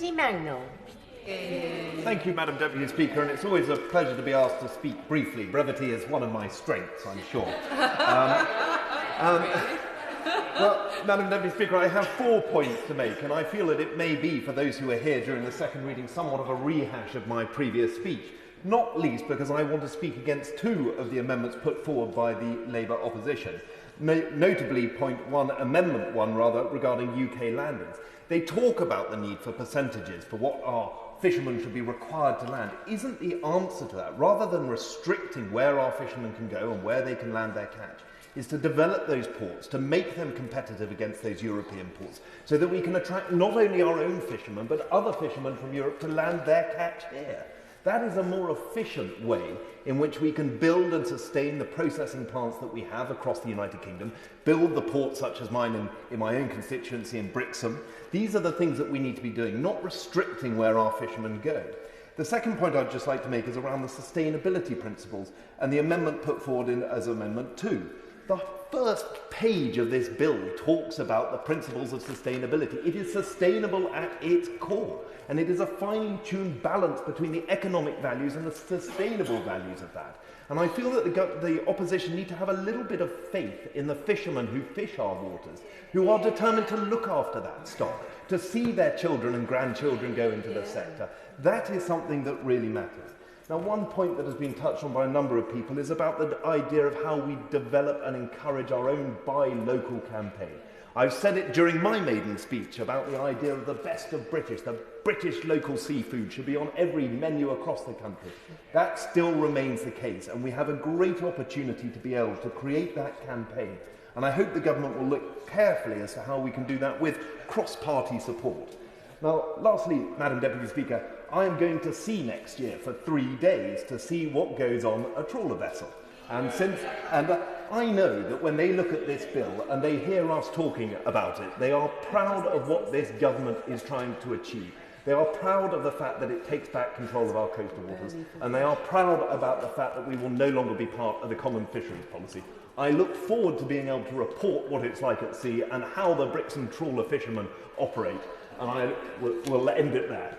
Mangnall. Thank you, Madam Deputy Speaker, and it's always a pleasure to be asked to speak briefly. Brevity is one of my strengths, I'm sure. Well, Madam Deputy Speaker, I have 4 points to make, and I feel that it may be, for those who were here during the second reading, somewhat of a rehash of my previous speech, not least because I want to speak against 2 of the amendments put forward by the Labour opposition, notably Amendment 1, regarding UK landings. They talk about the need for percentages for what our fishermen should be required to land. Isn't the answer to that, rather than restricting where our fishermen can go and where they can land their catch, is to develop those ports, to make them competitive against those European ports, so that we can attract not only our own fishermen, but other fishermen from Europe to land their catch here? That is a more efficient way in which we can build and sustain the processing plants that we have across the United Kingdom, build the ports such as mine in my own constituency in Brixham. These are the things that we need to be doing, not restricting where our fishermen go. The second point I'd just like to make is around the sustainability principles and the amendment put forward as Amendment 2. The first page of this bill talks about the principles of sustainability. It is sustainable at its core, and it is a finely tuned balance between the economic values and the sustainable values of that. And I feel that the opposition need to have a little bit of faith in the fishermen who fish our waters, who are determined to look after that stock, to see their children and grandchildren go into the sector. That is something that really matters. Now, one point that has been touched on by a number of people is about the idea of how we develop and encourage our own buy local campaign. I've said it during my maiden speech about the idea of the best of British, the British local seafood should be on every menu across the country. That still remains the case, and we have a great opportunity to be able to create that campaign. And I hope the government will look carefully as to how we can do that with cross-party support. Now, lastly, Madam Deputy Speaker, I am going to sea next year for 3 days to see what goes on a trawler vessel. And I know that when they look at this bill and they hear us talking about it, they are proud of what this government is trying to achieve. They are proud of the fact that it takes back control of our coastal waters, and they are proud about the fact that we will no longer be part of the common fisheries policy. I look forward to being able to report what it's like at sea and how the Brixham trawler fishermen operate, and I will end it there.